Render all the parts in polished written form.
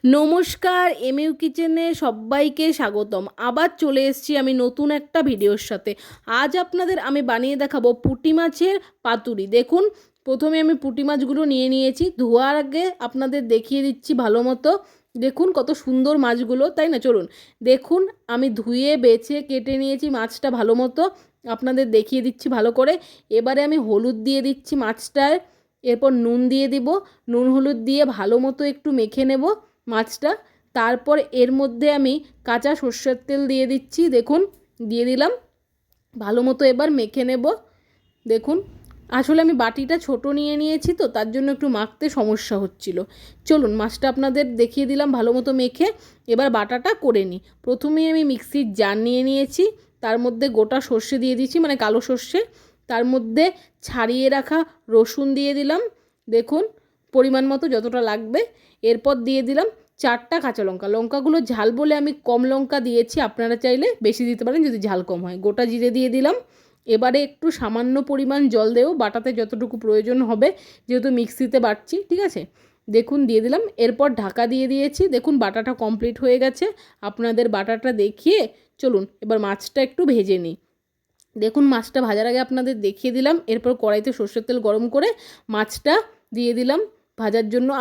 নমস্কার, এমইউ কিচেনে সবাইকে স্বাগতম। আবার চলে এসেছি আমি নতুন একটা ভিডিওর সাথে। আজ আপনাদের আমি বানিয়ে দেখাবো পুঁটি মাছের পাতুরি। দেখুন, প্রথমে আমি পুঁটি মাছগুলো নিয়ে নিয়েছি। ধোয়ার আগে আপনাদের দেখিয়ে দিচ্ছি ভালো মতো। দেখুন কত সুন্দর মাছগুলো, তাই না? চলুন দেখুন, আমি ধুয়ে বেছে কেটে নিয়েছি মাছটা ভালো মতো। আপনাদের দেখিয়ে দিচ্ছি ভালো করে। এবারে আমি হলুদ দিয়ে দিচ্ছি মাছটায়, এরপর নুন দিয়ে দিব। নুন হলুদ দিয়ে ভালো মতো একটু মেখে নেব মাছটা। তারপর এর মধ্যে আমি কাঁচা সর্ষের তেল দিয়ে দিচ্ছি। দেখুন, দিয়ে দিলাম। ভালো মতো এবার মেখে নেব। দেখুন, আসলে আমি বাটিটা ছোট নিয়ে নিয়েছি, তো তার জন্য একটু মাখতে সমস্যা হচ্ছিল। চলুন, মাছটা আপনাদের দেখিয়ে দিলাম ভালো মতো মেখে। এবার বাটাটা করে নিই। প্রথমেই আমি মিক্সির জার নিয়ে নিয়েছি, তার মধ্যে গোটা সর্ষে দিয়ে দিয়েছি, মানে কালো সর্ষে। তার মধ্যে ছাড়িয়ে রাখা রসুন দিয়ে দিলাম। দেখুন, পরিমাণ মতো যতটা লাগবে। এরপর দিয়ে দিলাম 4টা কাঁচা লঙ্কা। লঙ্কাগুলো ঝাল বলে আমি কম লঙ্কা দিয়েছি, আপনারা চাইলে বেশি দিতে পারেন যদি ঝাল কম হয়। গোটা জিরে দিয়ে দিলাম। এবারে একটু সামান্য পরিমাণ জল দেবো, বাটাতে যতটুকু প্রয়োজন হবে, যেহেতু মিক্সিতে বাটছি। ঠিক আছে, দেখুন দিয়ে দিলাম। এরপর ঢাকা দিয়ে দিয়েছি। দেখুন বাটাটা কমপ্লিট হয়ে গেছে। আপনাদের বাটাটা দেখিয়ে চলুন এবার মাছটা একটু ভেজে নিই। দেখুন, মাছটা ভাজার আগে আপনাদের দেখিয়ে দিলাম। এরপর কড়াইতে সর্ষের তেল গরম করে মাছটা দিয়ে দিলাম ভাজার জন্য।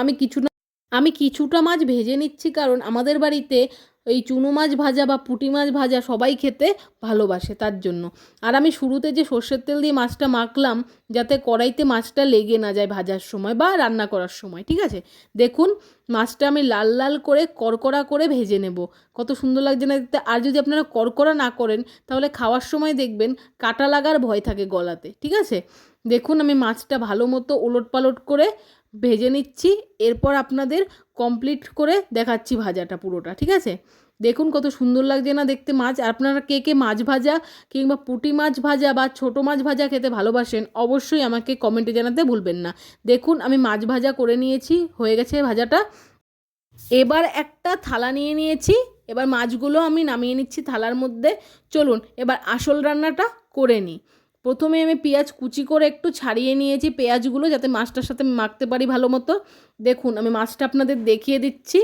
আমি কিছুটা মাছ ভেজে নিচ্ছি, কারণ আমাদের বাড়িতে এই চুনো মাছ ভাজা বা পুঁটি মাছ ভাজা সবাই খেতে ভালোবাসে, তার জন্য। আর আমি শুরুতে যে সর্ষের তেল দিয়ে মাছটা মাখলাম, যাতে কড়াইতে মাছটা লেগে না যায় ভাজার সময় বা রান্না করার সময়। ঠিক আছে, দেখুন মাছটা আমি লাল লাল করে কড়কড়া করে ভেজে নেব। কত সুন্দর লাগছে না দেখতে? আর যদি আপনারা কড়কড়া না করেন, তাহলে খাওয়ার সময় দেখবেন কাটা লাগার ভয় থাকে গলাতে। ঠিক আছে, দেখুন আমি মাছটা ভালো মতো ওলটপালট করে ভেজে নিচ্ছি। এরপর আপনাদের কমপ্লিট করে দেখাচ্ছি ভাজাটা পুরোটা। ঠিক আছে, দেখুন কত সুন্দর লাগছে না দেখতে মাছ। আপনারা কে কে মাছ ভাজা কিংবা পুঁটি মাছ ভাজা বা ছোটো মাছ ভাজা খেতে ভালোবাসেন, অবশ্যই আমাকে কমেন্টে জানাতে ভুলবেন না। দেখুন আমি মাছ ভাজা করে নিয়েছি, হয়ে গেছে ভাজাটা। এবার একটা থালা নিয়ে নিয়েছি। এবার মাছগুলো আমি নামিয়ে নিচ্ছি থালার মধ্যে। চলুন এবার আসল রান্নাটা করে নিই। প্রথমে আমি পেঁয়াজ কুচি করে একটু ছাড়িয়ে নিয়েছি পেঁয়াজগুলো, যাতে মাছটার সাথে মাখতে পারি ভালো মতো। দেখুন আমি মাছটা আপনাদের দেখিয়ে দিচ্ছি।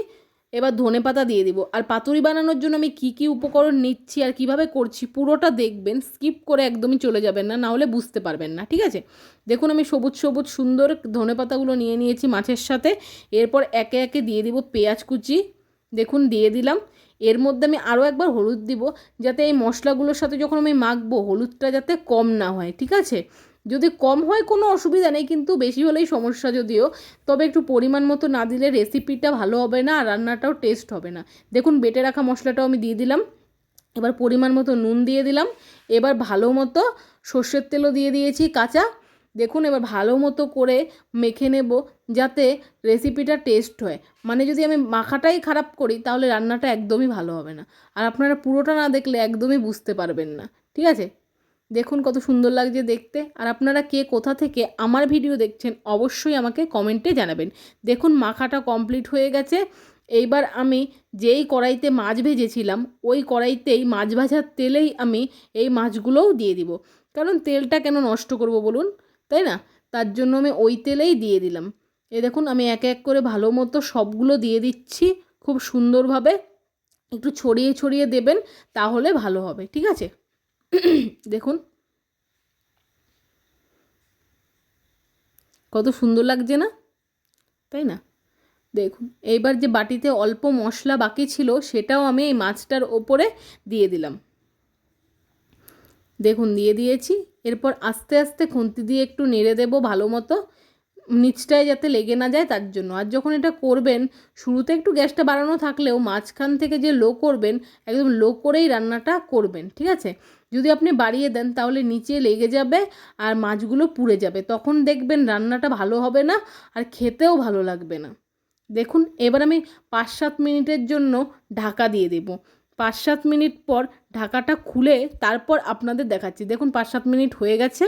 এবার ধনেপাতা দিয়ে দিব। আর পাতুরি বানানোর জন্য আমি কি কি উপকরণ নিচ্ছি আর কিভাবে করছি, পুরোটা দেখবেন, স্কিপ করে একদমই চলে যাবেন না, নাহলে বুঝতে পারবেন না। ঠিক আছে, দেখুন আমি সবুজ সবুজ সুন্দর ধনেপাতাগুলো নিয়ে নিয়েছি মাছের সাথে। এরপর একে একে দিয়ে দিব পেঁয়াজ কুচি। দেখুন দিয়ে দিলাম। এর মধ্যে আমি আরও একবার হলুদ দিব, যাতে এই মশলাগুলোর সাথে যখন আমি মাখবো হলুদটা যাতে কম না হয়। ঠিক আছে, যদি কম হয় কোনো অসুবিধা নেই, কিন্তু বেশি হলেই সমস্যা যদিও। তবে একটু পরিমাণ মতো না দিলে রেসিপিটা ভালো হবে না আর রান্নাটাও টেস্ট হবে না। দেখুন বেটে রাখা মশলাটাও আমি দিয়ে দিলাম। এবার পরিমাণ মতো নুন দিয়ে দিলাম। এবার ভালো মতো সর্ষের তেলও দিয়ে দিয়েছি কাঁচা। দেখুন এবার ভালো মতো করে মেখে নেব, যাতে রেসিপিটা টেস্ট হয়। মানে যদি আমি মাখাটাই খারাপ করি, তাহলে রান্নাটা একদমই ভালো হবে না। আর আপনারা পুরোটা না দেখলে একদমই বুঝতে পারবেন না। ঠিক আছে, দেখুন কত সুন্দর লাগছে দেখতে। আর আপনারা কে কোথা থেকে আমার ভিডিও দেখছেন, অবশ্যই আমাকে কমেন্টে জানাবেন। দেখুন মাখাটা কমপ্লিট হয়ে গেছে। এইবার আমি যেই কড়াইতে মাছ ভেজেছিলাম, ওই কড়াইতেই মাছ ভাজার তেলেই আমি এই মাছগুলোও দিয়ে দিব। কারণ তেলটা কেন নষ্ট করব বলুন, তাই না? তার জন্য আমি ওই তেলেই দিয়ে দিলাম। এই দেখুন আমি এক এক করে ভালো মতো সবগুলো দিয়ে দিচ্ছি খুব সুন্দরভাবে। একটু ছড়িয়ে ছড়িয়ে দেবেন, তাহলে ভালো হবে। ঠিক আছে, দেখুন কত সুন্দর লাগছে না, তাই না? দেখুন এইবার যে বাটিতে অল্প মশলা বাকি ছিল, সেটাও আমি এই মাছটার ওপরে দিয়ে দিলাম। দেখুন দিয়ে দিয়েছি। এরপর আস্তে আস্তে খুন্তি দিয়ে একটু নেড়ে দেবো ভালো মতো, নিচটায় যাতে লেগে না যায় তার জন্য। আর যখন এটা করবেন, শুরুতে একটু গ্যাসটা বাড়ানো থাকলেও মাঝখান থেকে যে লো করবেন, একদম লো করেই রান্নাটা করবেন। ঠিক আছে, যদি আপনি বাড়িয়ে দেন তাহলে নিচে লেগে যাবে আর মাছগুলো পুড়ে যাবে, তখন দেখবেন রান্নাটা ভালো হবে না আর খেতেও ভালো লাগবে না। দেখুন এবার আমি 5-7 মিনিটের জন্য ঢাকা দিয়ে দেব। 5-7 মিনিট পর ঢাকাটা খুলে তারপর আপনাদের দেখাচ্ছি। দেখুন 5-7 মিনিট হয়ে গেছে।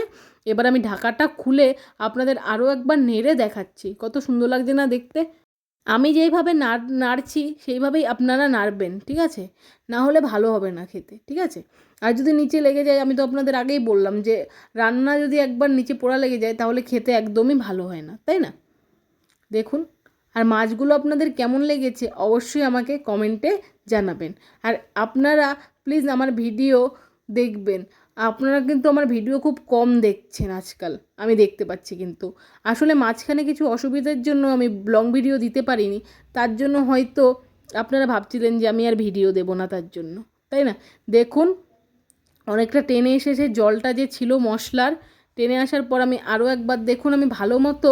এবার আমি ঢাকাটা খুলে আপনাদের আরও একবার নেড়ে দেখাচ্ছি। কত সুন্দর লাগছে না দেখতে? আমি যেইভাবে নাড়ছি সেইভাবেই আপনারা নাড়বেন। ঠিক আছে, না হলে ভালো হবে না খেতে। ঠিক আছে, আর যদি নিচে লেগে যায়, আমি তো আপনাদের আগেই বললাম যে রান্না যদি একবার নিচে পোড়া লেগে যায়, তাহলে খেতে একদমই ভালো হয় না, তাই না? দেখুন, আর মাছগুলো আপনাদের কেমন লেগেছে অবশ্যই আমাকে কমেন্টে জানাবেন। আর আপনারা প্লিজ আমার ভিডিও দেখবেন। আপনারা কিন্তু আমার ভিডিও খুব কম দেখছেন আজকাল, আমি দেখতে পাচ্ছি। কিন্তু আসলে মাঝখানে কিছু অসুবিধার জন্য আমি লং ভিডিও দিতে পারিনি, তার জন্য হয়তো আপনারা ভাবছিলেন যে আমি আর ভিডিও দেব না, তার জন্য, তাই না? দেখুন অনেকটা টেনে এসেছে, জলটা যে ছিল মশলার টেনে আসার পর আমি আরও একবার দেখুন আমি ভালো মতো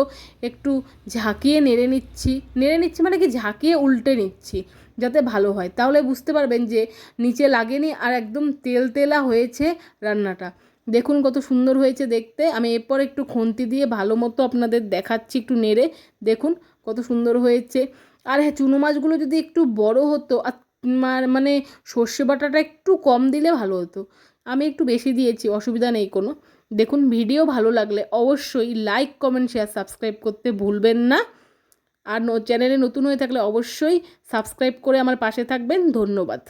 একটু ঝাঁকিয়ে নেড়ে নিচ্ছি মানে কি ঝাঁকিয়ে উল্টে নিচ্ছি যাতে ভালো হয়, তাহলে বুঝতে পারবেন যে নিচে লাগেনি আর একদম তেলতেলা হয়েছে রান্নাটা। দেখুন কত সুন্দর হয়েছে দেখতে। আমি এরপর একটু খুন্তি দিয়ে ভালো মতো আপনাদের দেখাচ্ছি একটু নেড়ে। দেখুন কত সুন্দর হয়েছে। আর হ্যাঁ, চুনো মাছগুলো যদি একটু বড় হতো আর মানে সর্ষে বাটাটা একটু কম দিলে ভালো হতো। আমি একটু বেশি দিয়েছি, অসুবিধা নেই কোনো। দেখুন ভিডিও ভালো লাগলে অবশ্যই লাইক কমেন্ট শেয়ার সাবস্ক্রাইব করতে ভুলবেন না। আর চ্যানেলে নতুন হয়ে থাকলে অবশ্যই সাবস্ক্রাইব করে আমার পাশে থাকবেন। ধন্যবাদ।